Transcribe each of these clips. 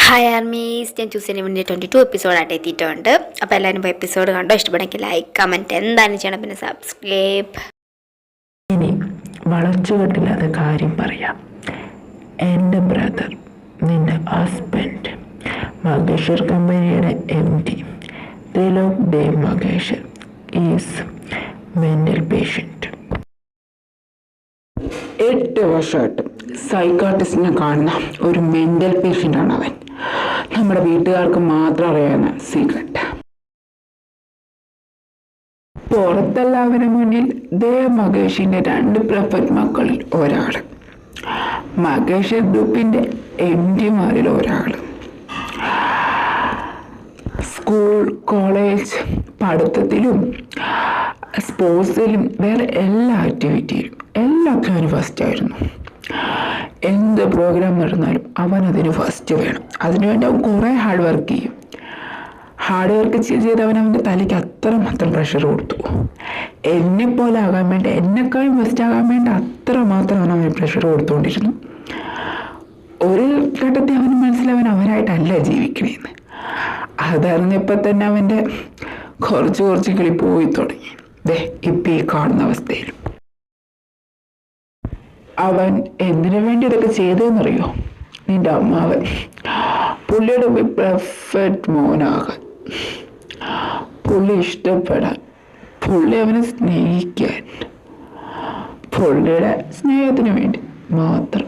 Hi armies, ഞാൻ choose ചെയ്യാൻ വേണ്ടി 22 എപ്പിസോഡായിട്ട് എത്തിയിട്ടുണ്ട്. അപ്പോൾ എല്ലാവരും ഇപ്പോൾ എപ്പിസോഡ് കണ്ടോ? ഇഷ്ടപ്പെടുമെങ്കിൽ ലൈക്ക് കമൻറ്റ് എന്തായാലും ചെയ്യണം, പിന്നെ സബ്സ്ക്രൈബ്. ഇനി വളച്ചുകെട്ടില്ലാത്ത കാര്യം പറയാം. എൻ്റെ ബ്രദർ, നിൻ്റെ ഹസ്ബൻഡ്, മഗേശ്വർ കമ്പനിയുടെ MD Trilok Dev Mageshwar is mental patient. 8 വർഷമായിട്ട് സൈക്കാട്രിസ്റ്റിനെ കാണുന്ന ഒരു മെൻ്റൽ പേഷ്യൻ്റാണ് അവൻ. നമ്മുടെ വീട്ടുകാർക്ക് മാത്രം അറിയാവുന്ന സീക്രട്ട്. പുറത്തെല്ലാവരുടെ മുന്നിൽ ദേവ് മഗേഷിൻ്റെ 2 പ്രഫറ്റ് മക്കളിൽ ഒരാൾ, മഗേഷ് ഗ്രൂപ്പിൻ്റെ MDമാരിൽ ഒരാൾ. സ്കൂൾ, കോളേജ്, പഠിത്തത്തിലും സ്പോർട്സിലും വേറെ എല്ലാ ആക്ടിവിറ്റിയിലും എല്ലാത്തിനും അവന് ഫസ്റ്റ് ആയിരുന്നു. എന്ത് പ്രോഗ്രാം നടന്നാലും അവൻ അതിന് ഫസ്റ്റ് വേണം. അതിനുവേണ്ടി അവൻ കുറേ ഹാർഡ് വർക്ക് ചെയ്യും. ഹാർഡ് വർക്ക് ചെയ്ത് അവൻ്റെ തലയ്ക്ക് അത്രമാത്രം പ്രഷർ കൊടുത്തു. എന്നെപ്പോലെ ആകാൻ വേണ്ടി, എന്നെക്കാളും ഫസ്റ്റ് ആകാൻ വേണ്ടി അത്രമാത്രം അവന് പ്രഷർ കൊടുത്തുകൊണ്ടിരുന്നു. ഒരു ഘട്ടത്തിൽ അവന് മനസ്സിലവൻ അവനായിട്ടല്ല ജീവിക്കണേന്ന്. അതറിഞ്ഞപ്പോൾ തന്നെ അവൻ്റെ കുറച്ച് കിളി പോയി തുടങ്ങി. ഇപ്പം ഈ കാണുന്ന അവസ്ഥയിൽ അവൻ എന്തിനു വേണ്ടി ഇതൊക്കെ ചെയ്തതെന്നറിയോ? നിന്റെ അമ്മാവൻ, പുള്ളിയുടെ പെർഫെക്റ്റ് മോനാകാൻ, പുള്ളി ഇഷ്ടപ്പെടാൻ, പുള്ളി അവനെ സ്നേഹിക്കാൻ, പുള്ളിയുടെ സ്നേഹത്തിന് വേണ്ടി മാത്രം.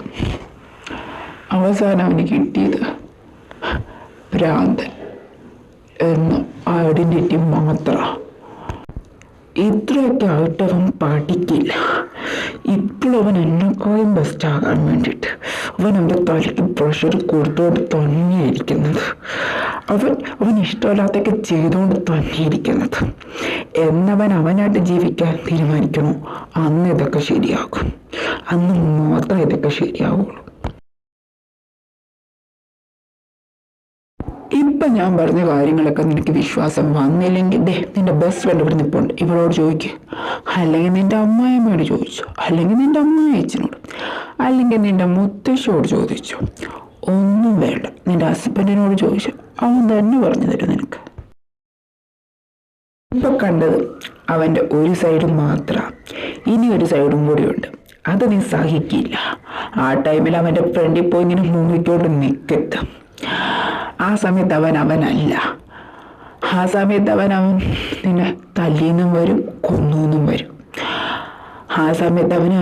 അവസാനം അവന് കിട്ടിയത് ഭ്രാന്തൻ എന്ന ഐഡന്റിറ്റി മാത്രമാണ്. ഇത്രയൊക്കെ ആയിട്ട് അവൻ പഠിക്കില്ല. ഇപ്പോഴവൻ എന്നെക്കാളും ബെസ്റ്റ് ആകാൻ വേണ്ടിയിട്ട് അവൻ അവൻ്റെ തലയ്ക്ക് പ്രഷർ കൊടുത്തുകൊണ്ട് തന്നെയിരിക്കുന്നത്. അവൻ ഇഷ്ടമില്ലാത്തൊക്കെ ചെയ്തുകൊണ്ട് തന്നെയിരിക്കുന്നത്. എന്നവൻ അവനായിട്ട് ജീവിക്കാൻ തീരുമാനിക്കണോ, അന്ന് ഇതൊക്കെ ശരിയാകും. അന്ന് മാത്രമേ ഇതൊക്കെ ശരിയാവുള്ളൂ. ഇപ്പം ഞാൻ പറഞ്ഞ കാര്യങ്ങളൊക്കെ നിനക്ക് വിശ്വാസം വന്നില്ലെങ്കിൽ നിന്റെ ബെസ്റ്റ് ഫ്രണ്ട് ഇവിടെ നിൽപ്പുണ്ട്, ഇവളോട് ചോദിക്കുക. അല്ലെങ്കിൽ നിന്റെ അമ്മായിയമ്മയോട് ചോദിച്ചു, അല്ലെങ്കിൽ നിന്റെ അമ്മായിയച്ഛനോട്, അല്ലെങ്കിൽ നിന്റെ മുത്തശ്ശിയോട് ചോദിച്ചു. ഒന്നും വേണ്ട, നിന്റെ ഹസ്ബൻഡിനോട് ചോദിച്ചു. അവൻ തന്നെ പറഞ്ഞു തരും നിനക്ക്. ഇപ്പൊ കണ്ടത് അവൻ്റെ ഒരു സൈഡ് മാത്രമാണ്. ഇനി ഒരു സൈഡും കൂടിയുണ്ട്. അത് നീ സഹിക്കില്ല. ആ ടൈമിൽ അവൻ്റെ ഫ്രണ്ടിൽ പോയി ഇങ്ങനെ മുങ്ങിക്കൊണ്ട് നിൽക്കരുത്. ആ സമയത്ത് അവനല്ല. ആ സമയത്ത് അവൻ നിന്നെ തല്ലിന്നും വരും, കൊന്നൂന്നും വരും. ആ സമയത്ത് അവന്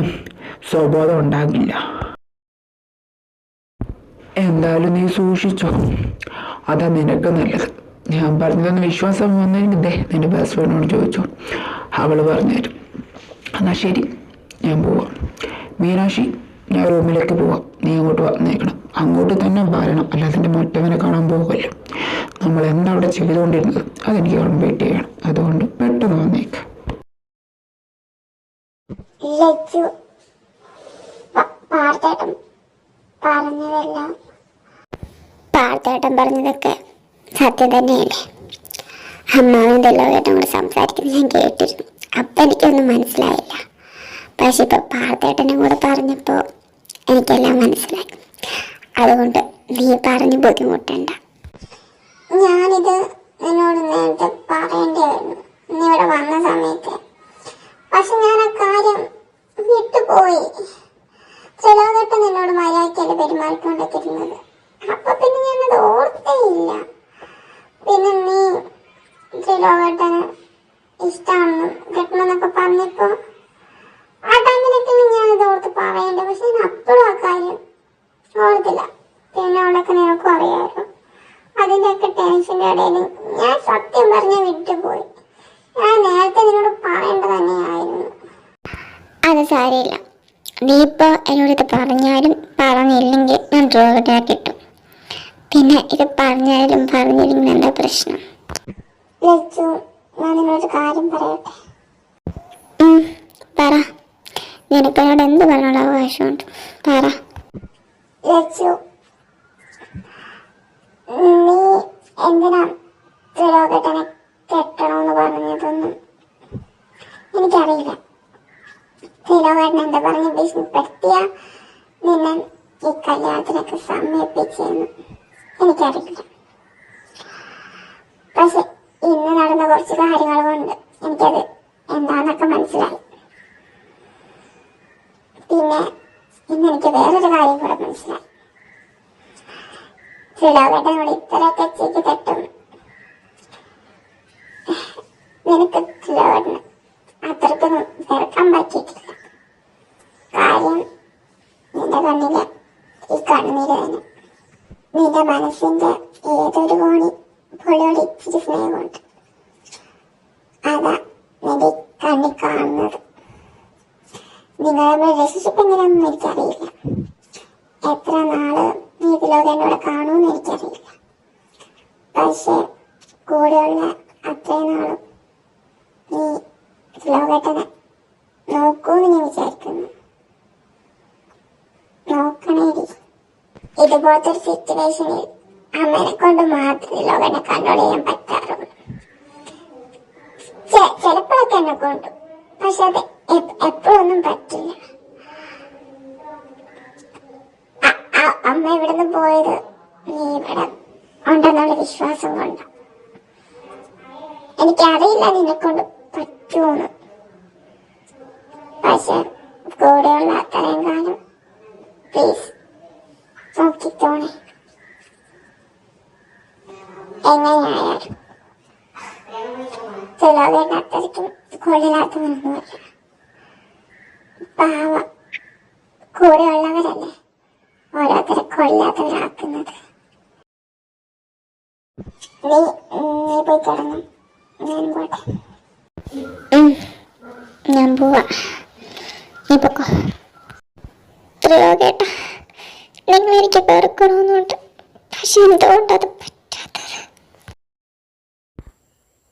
സ്വബോധം ഉണ്ടാകില്ല. എന്തായാലും നീ സൂക്ഷിച്ചോ, അതാ നിനക്ക് നല്ലത്. ഞാൻ പറഞ്ഞതൊന്ന് വിശ്വാസം വന്നെങ്കിൽ നിന്റെ ബെസ്റ്റ് ഫ്രണ്ടിനോട് ചോദിച്ചു, അവള് പറഞ്ഞുതരും. എന്നാ ശരി, ഞാൻ പോവാം. മീനാക്ഷി, ഞാൻ റൂമിലേക്ക് പോവാം. നീ അങ്ങോട്ട് വന്നേക്കണം. അങ്ങോട്ട് തന്നെ വരണം, അല്ലാതെ മറ്റവനെ കാണാൻ പോകുമല്ലോ. നമ്മൾ എന്താ അവിടെ ചെയ്തുകൊണ്ടിരുന്നത് അതെനിക്ക് കംപ്ലീറ്റ് ചെയ്യണം. അതുകൊണ്ട് പെട്ടെന്ന് വന്നേക്ക്. പാർത്തേട്ടൻ പറഞ്ഞതൊക്കെ സത്യം തന്നെയല്ലേ? അമ്മാവൻ്റെ എല്ലാവരും കൂടെ സംസാരിക്കുന്നത് ഞാൻ കേട്ടിരുന്നു. അപ്പം എനിക്കൊന്നും മനസ്സിലായില്ല. പക്ഷെ ഇപ്പം പാർത്തേട്ടനും കൂടെ പറഞ്ഞപ്പോൾ എനിക്കെല്ലാം മനസ്സിലായി. അതുകൊണ്ട് നീ പറഞ്ഞ് ബുദ്ധിമുട്ടണ്ട. ഞാനിത് നിന്നോട് നേരത്തെ പറയേണ്ടിയായിരുന്നു, നീ ഇവിടെ വന്ന സമയത്ത്. പക്ഷെ ഞാൻ ആ കാര്യം വിട്ടുപോയി. ചിലവട്ടം നിന്നോട് മര്യാദയ്ക്കല്ല പെരുമാറിക്കൊണ്ടിരുന്നത്. അപ്പൊ പിന്നെ ഞാനത് ഓർത്തേ ഇല്ല. പിന്നെ നീ ചിലവട്ടന് ഇഷ്ടമാണെന്നും കെട്ടണമെന്നൊക്കെ പറഞ്ഞപ്പോ ആ ടൈമിലൊക്കെ ഞാനിത് ഓർത്ത് പറയണ്ടേ. പക്ഷെ ഞാൻ അപ്പോഴും ആ കാര്യം ഓർത്തില്ല. പിന്നെ അവളൊക്കെ നിനക്കും അറിയാമല്ലോ. അതിൻ്റെയൊക്കെ ടെൻഷൻ്റെ ഇടയിൽ ഞാൻ സത്യം പറഞ്ഞ് വിട്ടുപോയി. ഞാൻ നേരത്തെ നിന്നോട് പറയേണ്ടത് തന്നെയായിരുന്നു. അത് സാരമില്ല. നീ ഇപ്പോൾ എന്നോട് ഇത് പറഞ്ഞാലും പറഞ്ഞില്ലെങ്കിൽ ഞാൻ ഡ്രോഗിനെ കിട്ടും. പിന്നെ ഇത് പറഞ്ഞാലും പറഞ്ഞില്ലെങ്കിൽ എന്താ പ്രശ്നം? ലച്ചു, ഞാൻ നിന്നോട് കാര്യം പറയട്ടെ? പറ. നിനക്കെന്നോട് എന്ത് പറയാനുള്ള അവകാശമുണ്ട്? പറ. ലച്ചു, നീ എന്തിനാ ത്രിലോകേട്ടനെ കെട്ടണമെന്ന് പറഞ്ഞതൊന്നും എനിക്കറിയില്ല. ത്രിലോകേട്ടൻ എന്താ പറഞ്ഞ് ഭീഷണിപ്പെടുത്തിയ നിന്നെ ഈ കല്യാണത്തിനൊക്കെ സമ്മതിപ്പിച്ചെന്ന് എനിക്കറിയില്ല. പക്ഷെ ഇന്ന് നടന്ന കുറച്ച് കാര്യങ്ങൾ കൊണ്ട് എനിക്കത് എന്താന്നൊക്കെ മനസ്സിലായി. പിന്നെ ഇന്ന് എനിക്ക് വേറൊരു കാര്യം കൂടെ മനസ്സിലായി. ത്രിലോകേട്ടനോട് ഇത്രയൊക്കെ ചെയ്ത് തെറ്റും നിനക്ക് ത്രിലോകേട്ടന് അത്രയ്ക്കൊന്നും വെറുക്കാൻ പറ്റിയിട്ടില്ല. കാര്യം നിന്റെ കണ്ണിലെ ഈ കണ്ണീര് തന്നെ. നിന്റെ മനസ്സിന്റെ ഏതൊരു കോണി പുള്ളിയോട് ഇച്ചിരി സ്നേഹമുണ്ട്. അതാ നിന്റെ കണ്ണി കാണുന്നത്. നിങ്ങളുടെ റിലേഷൻഷിപ്പ് എങ്ങനെയാണെന്ന് എനിക്കറിയില്ല. എത്ര നാള് നീ ത്രിലോകേട്ടനോട് കാണുമെന്ന് എനിക്കറിയില്ല. പക്ഷെ കൂടെയുള്ള അത്രയും നാളും നീ ത്രിലോകേട്ടനെ നോക്കൂന്ന് ഞാൻ വിചാരിക്കുന്നു. നോക്കണേടി. ഇതുപോലത്തെ ഒരു സിറ്റുവേഷനിൽ അമ്മനെ കൊണ്ട് മാത്രം ത്രിലോകേട്ടനെ കൺട്രോൾ ചെയ്യാൻ പറ്റാറുള്ളൂ. ചിലപ്പോഴൊക്കെ എന്നെ കൊണ്ടു, പക്ഷെ അത് എപ്പോഴൊന്നും പറ്റില്ല. അമ്മ ഇവിടുന്ന് പോയത് നീ ഇവിടെ ഉണ്ടെന്നുള്ള വിശ്വാസം കൊണ്ട്. എനിക്കറിയില്ല നിന്നെ കൊണ്ട് പറ്റുമെന്ന്. പക്ഷെ കൂടെയുള്ള അത്രയും കാലം പ്ലീസ് നോക്കിത്തോണേ. എങ്ങനെയായാലും ത്രിലോകേട്ടൻ അത്രയ്ക്കും കൊള്ളില്ലാത്തവനൊന്നുമല്ല. പാവം കൂടെയുള്ളവരല്ലേ ഓരോരുത്തരെ കൊല്ലാത്തവരാക്കുന്നത്. നീ പോയി കിടന്നു. ഞാനും പോട്ടെ. ഞാൻ പോവാ. നീ പൊക്കോ. ത്രിലോകേട്ട, നിങ്ങൾ എനിക്ക് വെറുക്കണമെന്നുണ്ട്. പക്ഷെ എന്തുകൊണ്ടത് പറ്റാത്തത്?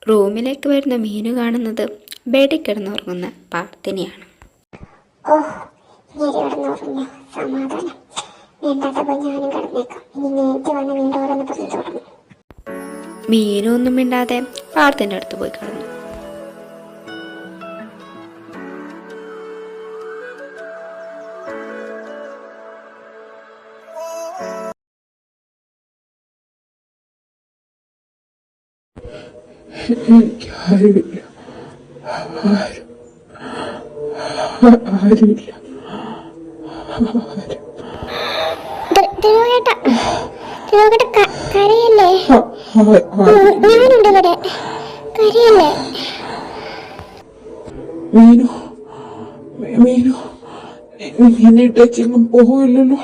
റൂമിലേക്ക് വരുന്ന മീനു കാണുന്നത് ബെഡിൽ കിടന്നുറങ്ങുന്ന പാർത്തിനെയാണ്. ഓ, ഞാൻ കിടന്നുറങ്ങ. സമാധാനം. വേണ്ടാത്തപ്പോൾ ഞാനും കിടന്നേക്കാം. ഇനി നേരത്തെ വന്ന് വീണ്ടും ഓരോന്ന് പറഞ്ഞു തുടങ്ങും. മീനു ഒന്നും മിണ്ടാതെ പാർത്തിൻ്റെ അടുത്ത് പോയി കിടന്നു. എനിക്കാരുമില്ല. ആരുമില്ല. കരയല്ലേ? ഞാനുണ്ട് ഇവിടെ. കരയല്ലേ? മീനു, മീനു, നിന്നെ ഇട്ടേച്ചെങ്ങും പോവില്ലല്ലോ.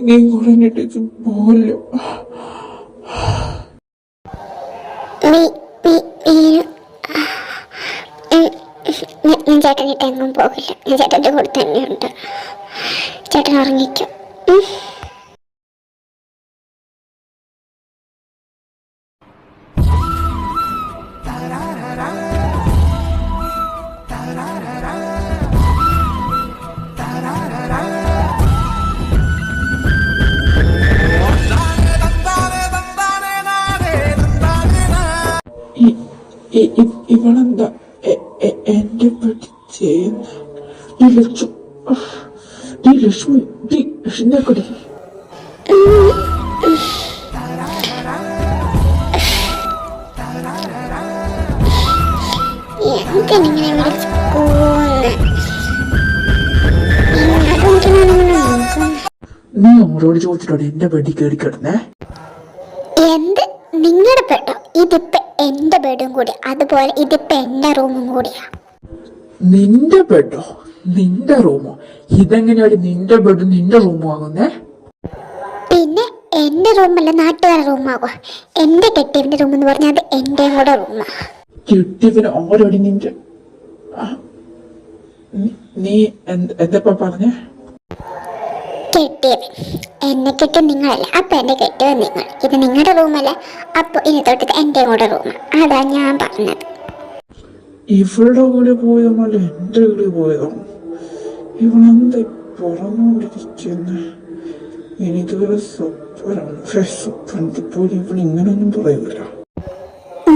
നീ കൂടെ ഇട്ടേച്ചും പോവല്ലോ. ഞാൻ ചേട്ടനിട്ട് എങ്ങും പോകില്ല. ഞാൻ ചേട്ടൻ്റെ കൂടെ തന്നെയുണ്ട്. ചേട്ടൻ ഉറങ്ങിക്കും. ഇവളെന്താ എന്റെ പറ്റി ചെയ്യുന്ന? ലക്ഷ്മി കൊടി. എന്തിനിങ്ങനെ വിളിച്ച് നീ അവളോട് ചോദിച്ചിട്ടാണ് എന്റെ ബെഡിൽ കയറി കിടന്നേ? എന്ത് നിങ്ങളുടെ ബെഡോ? ഇതിപ്പോ എന്റെ ബെഡും കൂടി, അതുപോലെ ഇതിപ്പോ എന്റെ റൂമും കൂടിയാ. നിന്റെ ബെഡോ? നിന്റെ റൂമോ? ഇതെങ്ങനെയാണ് നിന്റെ ബെഡും നിന്റെ റൂമും ആകുന്നേ? പിന്നെ എന്റെ റൂമല്ല നാട്ടുകാരുടെ റൂമാകുക. എന്റെ കെട്ടിയവന്റെ റൂം എന്ന് പറഞ്ഞാൽ അത് എന്റെയും കൂടെ റൂമാ. കെട്ടിയവന് ഓരോടി നിന്റെ? നീ എന്താ പറഞ്ഞേ? കെട്ടിയവൻ എന്നെ കെട്ടിയ നിങ്ങളല്ല, അപ്പൊ എന്റെ കെട്ടിയവൻ നിങ്ങൾ. ഇത് നിങ്ങളുടെ റൂമല്ല, അപ്പൊ ഇനി തൊട്ടത് എന്റെ കൂടെ റൂമാ. അതാ ഞാൻ പറഞ്ഞത്. ഇവളുടെ കൂടെ പോയതല്ല എന്റെ കൂടെ പോയതോ? ഇവളെന്താ പറഞ്ഞുകൊണ്ടിരിക്കുന്ന? എനിക്കൊരു സ്വപ്നത്തിൽ പോലും ഇവൾ ഇങ്ങനൊന്നും പറയൂല.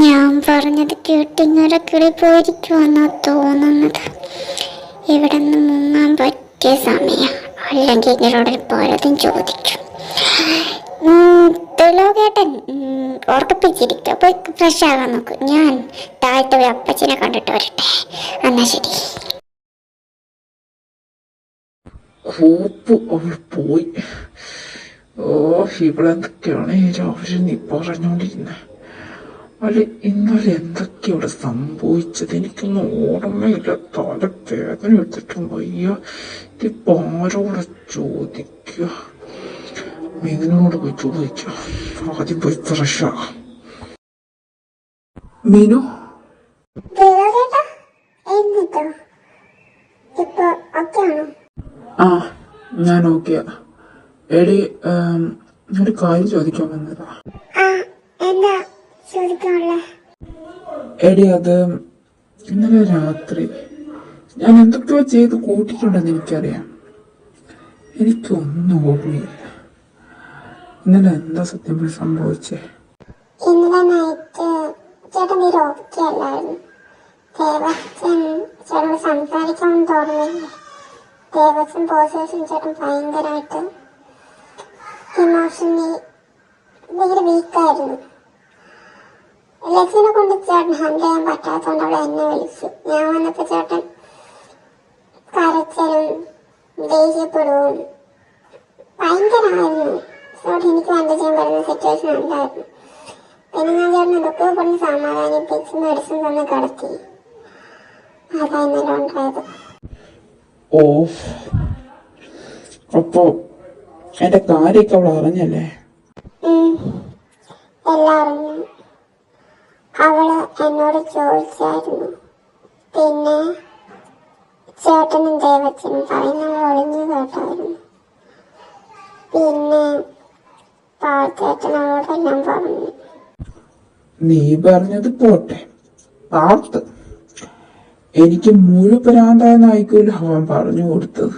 ഞാൻ പറഞ്ഞത് കേട്ടിങ്ങടെ കിളി പോയിരിക്കുമെന്നാ തോന്നുന്നത്. ഇവിടെ നിന്ന് മുങ്ങാൻ പറ്റിയ സമയം. അല്ലെങ്കിൽ ഇങ്ങനോട് പലതും ചോദിക്കും. ത്രിലോകേട്ടൻ ഓർക്കിപ്പിച്ചിരിക്കും. അപ്പോൾ ഫ്രഷ് ആകാൻ നോക്കും. ഞാൻ താഴത്തെ ഒരു അപ്പച്ചനെ കണ്ടിട്ട് വരട്ടെ. എന്നാ ശരി. അവൾ പോയി. ഇവളെന്തൊക്കെയാണ് ഈ രാവിലെ നീ പറഞ്ഞോണ്ടിരുന്നത്? അല്ല, ഇന്നലെ എന്തൊക്കെ ഇവിടെ സംഭവിച്ചത്? എനിക്കൊന്നും ഓർമ്മയില്ല. തല വേദന എടുത്തിട്ടും വയ്യ. ഇതിപ്പോ ആരോടെ ചോദിക്കുക? മീനുനോട് പോയി ചോദിക്കാം. ആദ്യം പോയി ഫ്രഷ് ആകാം. മീനു, ആ ഞാൻ ഓക്കെയാ. എടി, ഒരു കാര്യം ചോദിക്കാൻ വന്നതാ. എടി, അത് ഇന്നലെ രാത്രി ഞാൻ എന്തൊക്കെയോ ചെയ്ത് കൂട്ടിയിട്ടുണ്ടെന്ന് എനിക്കറിയാം. എനിക്കൊന്നും ഓർമ്മയില്ല. ഇന്നലെ എന്താ സത്യം സംഭവിച്ചേ? ഇന്നലെ നൈറ്റ് ചേട്ടൻ തീരെ ഓക്കെ അല്ലായിരുന്നു. ദേവച്ചൻ ചേട്ടനോട് സംസാരിക്കാമെന്ന് തോന്നുന്നില്ല. ദേവച്ചൻ പോസേഷൻ ചേട്ടൻ ഭയങ്കരമായിട്ട് ഇമോഷണലി ഭയങ്കര വീക്കായിരുന്നു. ലക്സിനെ കൊണ്ട് ചേട്ടൻ ഹാൻഡിൽ ചെയ്യാൻ പറ്റാത്തതുകൊണ്ട് അവളെ എന്നെ വിളിച്ചു. ഞാൻ വന്നപ്പോൾ ചേട്ടൻ കരച്ചലും ദേഷ്യപ്പെടുവും ഭയങ്കരമായിരുന്നു. അതുകൊണ്ട് എനിക്ക് ഹാൻഡിൽ ചെയ്യാൻ പറ്റുന്ന സിറ്റുവേഷൻ ഉണ്ടായിരുന്നു. പിന്നെ ഞാൻ ചേട്ടൻ എന്തൊക്കെയോ പറഞ്ഞ് സമാധാനിപ്പിച്ച് മെഡിസിൻ തന്ന് കിടത്തി. അതാ ഇന്നലെ ഉണ്ടായത്. അപ്പോ എന്റെ കാര്യമൊക്കെ അവൾ അറിഞ്ഞല്ലേ? എല്ലാം അറിഞ്ഞു. അവള് എന്നോട് ചോദിച്ചായിരുന്നു. പിന്നെ ചേട്ടനും ദേവച്ചനും പറയുന്നത് ഒളിഞ്ഞു കേട്ടായിരുന്നു. പിന്നെ പാർത്തേട്ടൻ അവളോടെല്ലാം പറഞ്ഞു. നീ പറഞ്ഞത് പോട്ടെ, പാർത്ത് എനിക്ക് മുഴുവനായിക്കൂല അവൻ പറഞ്ഞു കൊടുത്തത്.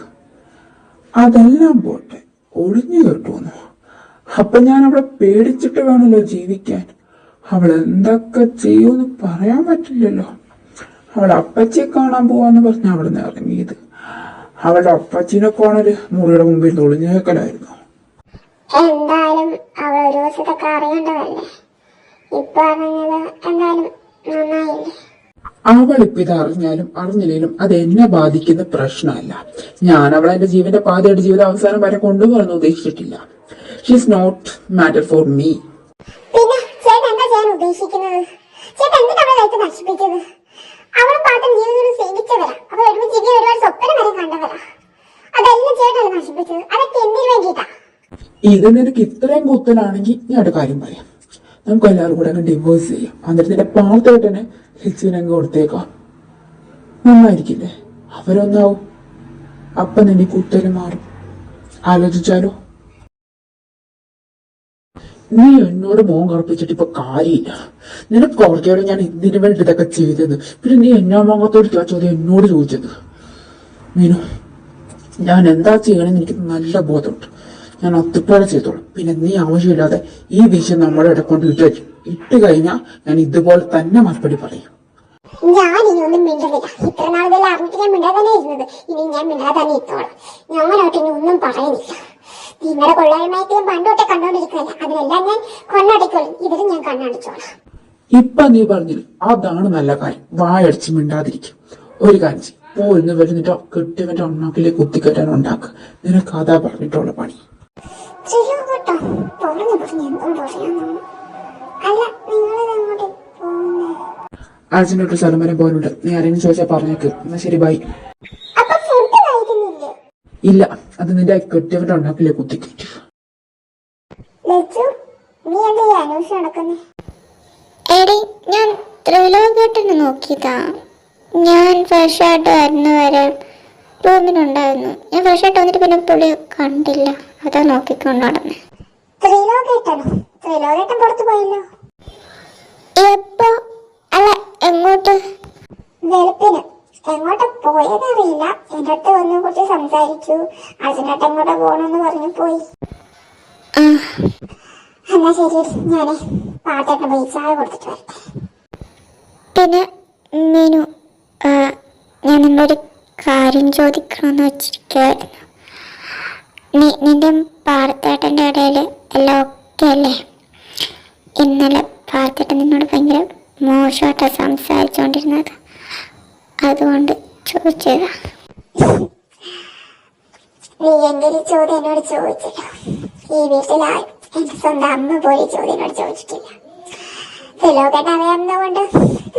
അതെല്ലാം പോട്ടെ, ഒളിഞ്ഞു കേട്ടുന്നു. അപ്പൊ ഞാൻ അവളെ പേടിച്ചിട്ട് വേണമല്ലോ ജീവിക്കാൻ. അവൾ എന്തൊക്കെ ചെയ്യുമെന്ന് പറയാൻ പറ്റില്ലല്ലോ. അവളെ അപ്പച്ചിയെ കാണാൻ പോവാന്ന് പറഞ്ഞ അവിടെ നിന്ന് ഇറങ്ങിയത്. അവളുടെ അപ്പച്ചിനെ കാണല് മുറിയുടെ മുമ്പിൽ ഒളിഞ്ഞു കേൾക്കലായിരുന്നു. എന്തായാലും അവൾ ഒരു ദിവസത്തൊക്കെ അറിയേണ്ടതല്ലേ. ഇപ്പൊ അറിഞ്ഞത് എന്തായാലും നന്നായില്ലേ. അവളിപ്പോ ഇത് അറിഞ്ഞാലും അറിഞ്ഞില്ലേലും അത് എന്നെ ബാധിക്കുന്ന പ്രശ്നമല്ല. ഞാൻ അവളെ എന്റെ ജീവന്റെ പാതയുടെ ജീവിത അവസാനം വരെ കൊണ്ടുപോകാൻ ഉദ്ദേശിച്ചിട്ടില്ല. She's not matter for me. പിന്നെ ചേട്ടൻ എന്താ ചെയ്യാൻ ഉദ്ദേശിക്കുന്നത്? ചേട്ടൻ എന്തിനാ അവളെ ലൈഫ് നശിപ്പിച്ചത്? അവളും പാട്ടും ജീവിതം സ്നേഹിച്ചവരാ. അവർ ഒരുമിച്ച് ഒരുപാട് സ്വപ്നം വരെ കണ്ടവരാ. അതെല്ലാം ചേട്ടൻ നശിപ്പിച്ചത്. അതൊക്കെ എന്തിനു വേണ്ടിയിട്ടാ? ഇത് നിനക്ക് ഇത്രയും കുത്തലാണെങ്കിൽ ഞാൻ ഒരു കാര്യം പറയാം. നമുക്ക് എല്ലാവരും കൂടെ അങ്ങ് ഡിവോഴ്സ് ചെയ്യാം. എന്നിട്ട് നിന്റെ പാർത്തേട്ടനെ ഹിച്ചുവിനങ്ങ് കൊടുത്തേക്കാം. നന്നായിരിക്കില്ലേ? അവരൊന്നാവും. അപ്പൊ നിന്റെ കുത്തല് മാറും. ആലോചിച്ചാലോ? നീ എന്നോട് മോൻ കറപ്പിച്ചിട്ട് ഇപ്പൊ കാര്യമില്ല. നിനക്ക് ഓർക്കയോടെ ഞാൻ ഇതിനു വേണ്ടി ഇതൊക്കെ ചെയ്തത്. പിന്നെ നീ എന്നാ മോങ്ങത്തോട് ചോദിച്ചത് എന്നോട് ചോദിച്ചത്? മീനു, ഞാൻ എന്താ ചെയ്യണമെന്ന് എനിക്ക് നല്ല ബോധമുണ്ട്. ഞാൻ ഒത്തുപോലെ ചെയ്തോളാം. പിന്നെ നീ ആവശ്യമില്ലാതെ ഈ വിഷയം നമ്മുടെ ഇടക്കൊണ്ട് ഇട്ട് കഴിഞ്ഞാൽ ഞാൻ ഇതുപോലെ തന്നെ മറുപടി പറയും. ഞാൻ ഇനി ഒന്നും മിണ്ടുന്നില്ല. ഇത്ര നാളെല്ലാം അറിഞ്ഞിട്ട് ഞാൻ മിണ്ടാതെ തന്നെ ഇരുന്നത്. ഇനി ഞാൻ മിണ്ടാതെ തന്നെ ഇട്ടോളാം. ഞാനോട്ട് ഇനി ഒന്നും പറയുന്നില്ല. നിങ്ങളുടെ കൊള്ളായ്മയൊക്കെ ഞാൻ പണ്ടോട്ടെ കണ്ടോണ്ടിരിക്കുകയല്ല. അതിനെല്ലാം ഞാൻ കൊണ്ടടിക്കോളും. ഇതിലും ഞാൻ കണ്ണടിച്ചോളാം. ഇപ്പൊ നീ പറഞ്ഞില്ല, അതാണ് നല്ല കാര്യം. വായടിച്ച് മിണ്ടാതിരിക്കും. ഒരു കാര്യം ചെയ്യും, പോയിന്ന് വരുന്നിട്ടോ കെട്ടിയവന്റെ അണ്ണാക്കിലേക്ക് കുത്തിക്കറ്റാൻ ഉണ്ടാക്കുക. നിനക്ക് അതാ പറഞ്ഞിട്ടുള്ള പണി. അർജന്റൊരു സ്ഥലം വരെ പോലുണ്ട്. നീ ആരെങ്കിലും ചോദിച്ചാൽ പറഞ്ഞേക്ക്. എന്നാ ശരി, ബൈ. ഇല്ല, അത് നിന്റെ കെട്ടിയവന്റെ അണ്ണാക്കിലേക്ക് കുത്തിക്കറ്റു. എടി, ഞാൻ ത്രിലോകേട്ടനെ നോക്കിയതാ. ഞാൻ ഫ്രഷായിട്ട് വരുന്നവരെ റൂമിനുണ്ടായിരുന്നു. ഞാൻ ഫ്രഷായിട്ട് വന്നിട്ട് പിന്നെ പുള്ളി കണ്ടില്ല. അതാ നോക്കിക്കൊണ്ട് നടന്നേ. ത്രിലോകേട്ടൻ പുറത്തു പോയല്ലോ. എപ്പോ? അല്ല, എങ്ങോട്ട്? വെളുപ്പിന്. എങ്ങോട്ട് പോയതറിയില്ല. എന്റെ അടുത്ത് വന്ന് കുറച്ച് സംസാരിച്ചു. അർജുനേട്ടൻ എങ്ങോട്ടാ പോണെന്ന് പറഞ്ഞു പോയി. എന്നാ ശരി, ഞാനേ പാട്ടേട്ടൻ പോയി ചായ കൊടുത്തിട്ട് വരട്ടെ. പിന്നെ മീനു, ഞാൻ നിന്നൊരു കാര്യം ചോദിക്കണമെന്ന് വെച്ചിരിക്കുവായിരുന്നു. നിന്റെ പാർത്തേട്ടൻ്റെ ഇടയിൽ എല്ലാം ഓക്കെ അല്ലേ? ഇന്നലെ പാർത്തേട്ടൻ നിന്നോട് ഭയങ്കര മോശമായിട്ടാണ് സംസാരിച്ചുകൊണ്ടിരുന്നത്, അതുകൊണ്ട് ചോദിച്ചതാ. നീ എന്റെ ഒരു ചോദ്യം എന്നോട് ചോദിച്ചില്ല. ഈ വീട്ടിലാരും എന്റെ സ്വന്തം അമ്മ പോലും ചോദ്യം എന്നോട് ചോദിച്ചിട്ടില്ല. ലോകേട്ടൻ അറിയാവുന്നതുകൊണ്ട്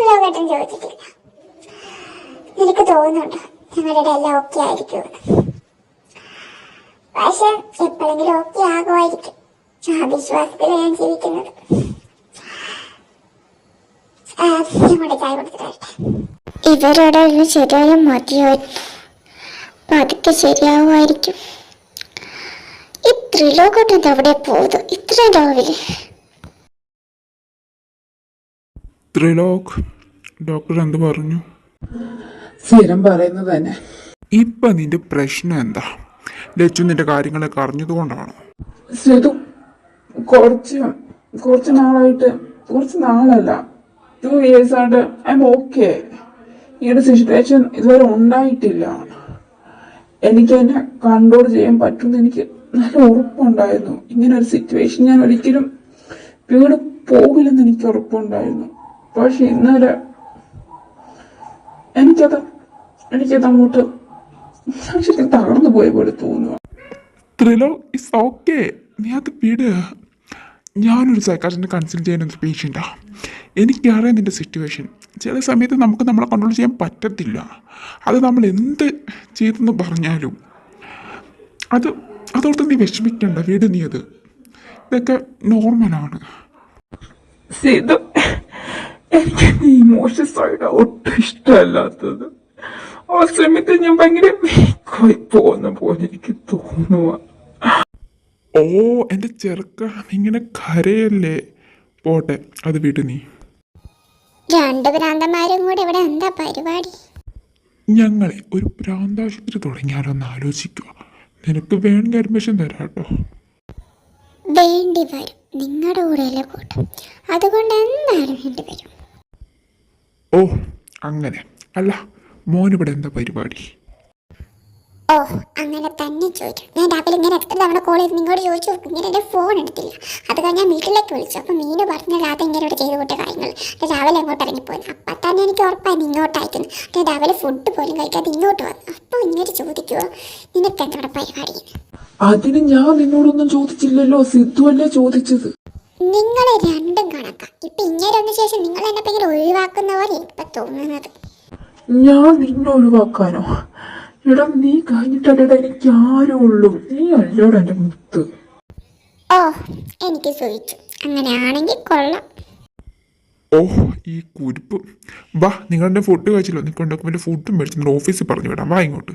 ലോകേട്ടൻ ചോദിച്ചിട്ടില്ല. നിനക്ക് തോന്നുന്നുണ്ടോ ഞങ്ങളുടെ എല്ലാം ഓക്കെ ആയിരിക്കുമെന്ന്? പക്ഷെ എപ്പോഴെങ്കിലും ഓക്കെ ആകുമായിരിക്കും. ആ വിശ്വാസത്തിൽ ഞാൻ ജീവിക്കുന്നത്. ഞങ്ങളുടെ ചായ കൊടുത്തിട്ടാട്ടെ. ഇവരുടെ ശരിയായ മതിയോ? പതുക്കെ ശരിയാവുമായിരിക്കും. ഈ ത്രിലോകട്ടൻ എവിടെ പോകുന്നു ഇത്ര രാവിലെ? ത്രിലോക്, ഡോക്ടർ എന്ത് പറഞ്ഞു? സ്ഥിരം പറയുന്നത് തന്നെ. ഇപ്പൊ നിന്റെ പ്രശ്നം എന്താ? ലച്ചു നിന്റെ കാര്യങ്ങളൊക്കെ അറിഞ്ഞതുകൊണ്ടാണ്. ശ്രുതു കുറച്ച് നാളായിട്ട്, കുറച്ച് നാളല്ല 2 years ആയിട്ട് ഐ എം ഓക്കെ. ഈ ഒരു സിറ്റുവേഷൻ ഇതുവരെ ഉണ്ടായിട്ടില്ല. എനിക്ക് എന്നെ കൺട്രോൾ ചെയ്യാൻ പറ്റുമെന്ന് എനിക്ക് നല്ല ഉറപ്പുണ്ടായിരുന്നു. ഇങ്ങനെ ഒരു സിറ്റുവേഷൻ ഞാൻ ഒരിക്കലും വീട് പോകില്ലെന്ന് എനിക്ക് ഉറപ്പുണ്ടായിരുന്നു. പക്ഷെ ഇന്നലെ എനിക്കത് അങ്ങോട്ട് ശരിക്കും തകർന്നു പോയ പോലെ തോന്നുക. ത്രിലോ ഇസ് ഓക്കെ, നീ അത് വിട്. ഞാനൊരു സൈക്കാട്രിസ്റ്റിനെ കൺസൾട്ട് ചെയ്യുന്നൊരു പേഷ്യൻ്റാണ്. എനിക്കറിയാം നിൻ്റെ സിറ്റുവേഷൻ. ചില സമയത്ത് നമുക്ക് നമ്മളെ കൺട്രോൾ ചെയ്യാൻ പറ്റത്തില്ല. അത് നമ്മൾ എന്ത് ചെയ്തെന്ന് പറഞ്ഞാലും അതോർത്ത് നീ വിഷമിക്കണ്ട, വീട് നീ. ഇതൊക്കെ നോർമലാണ്. എനിക്ക് ഇമോഷൻ സൈഡ് ഒട്ടും ഇഷ്ടമല്ലാത്തത്. ആ സമയത്ത് ഞാൻ ഭയങ്കര വീക്കായി പോകുന്ന പോലെ എനിക്ക് തോന്നുക. ഓ എൻ്റെ ചെറുക്ക, ഇങ്ങനെ കരയല്ലേ. പോട്ടെ, അത് വീട് നീ. രണ്ട് ഭ്രാന്തന്മാരും കൂടെ ഇവിടെ എന്താ പരിപാടി? ഞങ്ങളെ ഒരു പ്രാന്താശുപത്രി തുടങ്ങിയാലോ എന്ന് ആലോചിക്കുക. നിനക്ക് വേണമെങ്കിൽ അഡ്മിഷൻ തരാം കേട്ടോ. വേണ്ടി വരും, നിങ്ങളുടെ കൂടെയല്ലേ കൂട്ടും, അതുകൊണ്ട് എന്തായാലും വേണ്ടി വരും. ഓ അങ്ങനെ അല്ല, മോനിവിടെ എന്താ പരിപാടി? ഓ അങ്ങനെ തന്നെ ചോദിക്കും. ഞാൻ രാവിലെ ഇങ്ങനെ എത്ര തവണ കോൾ ചെയ്ത് നിങ്ങളോട് ചോദിച്ചു നോക്കും. ഇങ്ങനെ എൻ്റെ ഫോൺ എടുത്തില്ല. അത് കഴിഞ്ഞ് ഞാൻ വീട്ടിലേക്ക് വിളിച്ചു. അപ്പം മീന് പറഞ്ഞ രാധ ഇങ്ങനോട് ചെയ്ത് കൂട്ടിയ കാര്യങ്ങൾ രാവിലെ അങ്ങോട്ട് ഇറങ്ങിപ്പോയി. അപ്പം തന്നെ എനിക്ക് ഉറപ്പായി ഇങ്ങോട്ട് അയക്കുന്നു. ഞാൻ രാവിലെ ഫുഡ് പോലും കഴിക്കാതെ ഇങ്ങോട്ട് വന്നു. അപ്പോൾ ഇങ്ങനെ ചോദിക്കുമോ നിനക്ക് എന്താണ് പരിപാടി? അതിന് ഞാൻ നിന്നോടൊന്നും ചോദിച്ചില്ലല്ലോ, സിദ്ധു അല്ലേ ചോദിച്ചത്. നിങ്ങളെ രണ്ടും കണക്കാം. ഇപ്പൊ ഇങ്ങനെ വന്ന ശേഷം നിങ്ങൾ എന്നെ ഭയങ്കര ഒഴിവാക്കുന്ന പോലെ ഇപ്പൊ തോന്നുന്നത്. ഞാൻ നിന്നെ ഒഴിവാക്കാനോ? എടാ നീ കഴിഞ്ഞിട്ടല്ലേടാ എനിക്ക് ആരും ഉള്ളൂ. നീ അല്ലോടാ എൻ്റെ മുത്ത്. ഓ എനിക്ക് ചോദിച്ചു, അങ്ങനെയാണെങ്കിൽ കൊള്ളാം. ഓ ഈ കുരിപ്പ്. വാ, നിങ്ങളുടെ ഫുഡ് കഴിച്ചല്ലോ. നിൽക്കൊണ്ടൊക്കെ ഫുഡും മേടിച്ച് ഓഫീസിൽ പറഞ്ഞു വിടാം. വാ ഇങ്ങോട്ട്.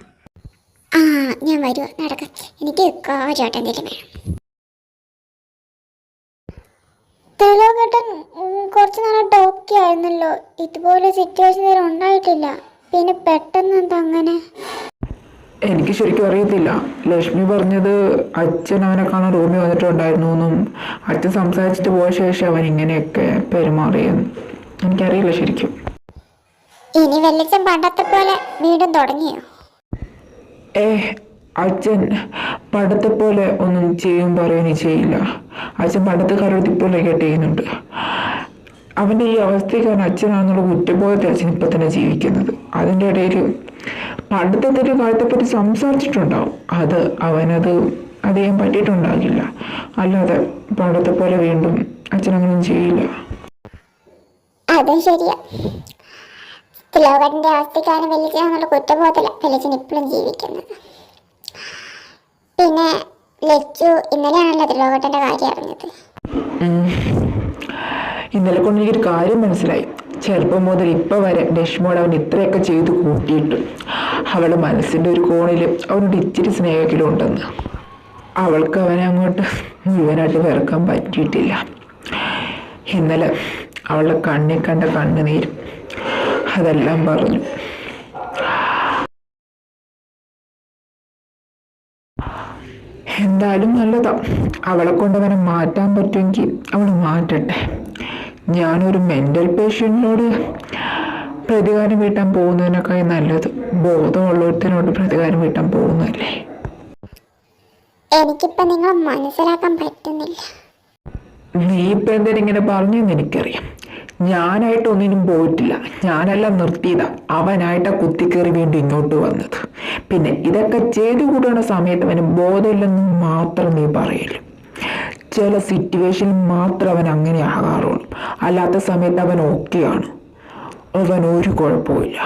ആ ഞാൻ വരുവാ, നടക്കാം. എനിക്ക് കാര്യമായിട്ട് എന്തെങ്കിലും വേണം. ത്രിലോകേട്ടൻ കുറച്ച് നാളായിട്ട് ഓക്കെ ആയിരുന്നല്ലോ. ഇതുപോലെ സിറ്റുവേഷൻ നേരെ ഉണ്ടായിട്ടില്ല. പിന്നെ പെട്ടെന്ന് എന്താ അങ്ങനെ? എനിക്ക് ശരിക്കും അറിയത്തില്ല. ലക്ഷ്മി പറഞ്ഞത് അച്ഛൻ അവനെ കാണാൻ റൂമിൽ വന്നിട്ടുണ്ടായിരുന്നു എന്നും അച്ഛൻ സംസാരിച്ചിട്ട് പോയ ശേഷം അവൻ ഇങ്ങനെയൊക്കെ പെരുമാറിയെന്ന്. എനിക്കറിയില്ല ശരിക്കും. ഇനി വെള്ളിച്ചൻ പണ്ടത്തെ പോലെ വീണ്ടും തുടങ്ങിയോ? അച്ഛൻ പണ്ടത്തെ പോലെ ഒന്നും ചെയ്യും പറയുകയും ചെയ്യില്ല. അച്ഛൻ പണ്ടത്തെ കാലത്ത് ഇപ്പോൾ കേട്ട് ചെയ്യുന്നുണ്ട്. അവൻ്റെ ഈ അവസ്ഥയ്ക്കാണ് അച്ഛനാണെന്നുള്ള കുറ്റബോധത്തെ അച്ഛൻ ഇപ്പം തന്നെ ജീവിക്കുന്നത്. അതിൻ്റെ ഇടയിൽ പണ്ടത്തെ എന്തെങ്കിലും കാലത്തെപ്പറ്റി സംസാരിച്ചിട്ടുണ്ടാവും. അവനത് ചെയ്യാൻ പറ്റിയിട്ടുണ്ടാകില്ല. അല്ലാതെ പണ്ടത്തെ പോലെ വീണ്ടും അച്ഛനങ്ങനൊന്നും ചെയ്യില്ല. അതും ശരിയാ. ത്രിലോകേട്ടൻ്റെ അവസ്ഥയ്ക്കാണ് വെള്ളിച്ചനെന്നുള്ള കുറ്റബോധത്തില്ല വെള്ളിച്ചൻ ഇപ്പോഴും ജീവിക്കുന്നത്. പിന്നെ ലച്ചു ഇന്നലെയാണല്ലോ ത്രിലോകേട്ടൻ്റെ കാര്യം അറിഞ്ഞത്. ഇന്നലെ കൊണ്ട് എനിക്കൊരു കാര്യം മനസ്സിലായി. ചെറുപ്പം മുതൽ ഇപ്പം വരെ ലക്ഷ്മിയോട് അവൻ ഇത്രയൊക്കെ ചെയ്ത് കൂട്ടിയിട്ട് അവളുടെ മനസ്സിൻ്റെ ഒരു കോണിൽ അവനോട് ഇച്ചിരി സ്നേഹത്തിലും ഉണ്ടെന്ന്. അവൾക്ക് അവനെ അങ്ങോട്ട് മുഴുവനായിട്ട് വെറുക്കാൻ പറ്റിയിട്ടില്ല. ഇന്നലെ അവളുടെ കണ്ണിൽ കണ്ട കണ്ണുനീരും അതെല്ലാം പറഞ്ഞു. എന്തായാലും നല്ലതാ. അവളെ കൊണ്ടവനെ മാറ്റാൻ പറ്റുമെങ്കിൽ അവൾ മാറ്റട്ടെ. ഞാനൊരു മെൻ്റൽ പേഷ്യൻറ്റിനോട് പ്രതികാരം വീട്ടാൻ പോകുന്നതിനേക്കാൾ നല്ലത് ബോധമുള്ളൊരുത്തനോട് പ്രതികാരം വീട്ടാൻ പോകുന്നതല്ലേ. എനിക്കിപ്പം നിങ്ങളെ മനസ്സിലാക്കാൻ പറ്റുന്നില്ല. നീ ഇപ്പം എന്തിനാ ഇങ്ങനെ പറഞ്ഞെന്ന് എനിക്കറിയാം. ഞാനായിട്ട് ഒന്നിനും പോയിട്ടില്ല, ഞാനെല്ലാം നിർത്തിയതാ. അവനായിട്ടാ കുത്തിക്കേറി വീണ്ടും ഇങ്ങോട്ട് വന്നത്. പിന്നെ ഇതൊക്കെ ചെയ്തു കൂട്ടുന്ന സമയത്ത് അവന് ബോധമില്ലെന്ന് മാത്രം നീ പറയല്ലോ. ചില സിറ്റുവേഷനിൽ മാത്രം അവൻ അങ്ങനെ ആകാറുള്ളൂ, അല്ലാത്ത സമയത്ത് അവൻ ഓക്കെയാണ്. അവൻ ഒരു കുഴപ്പമില്ല.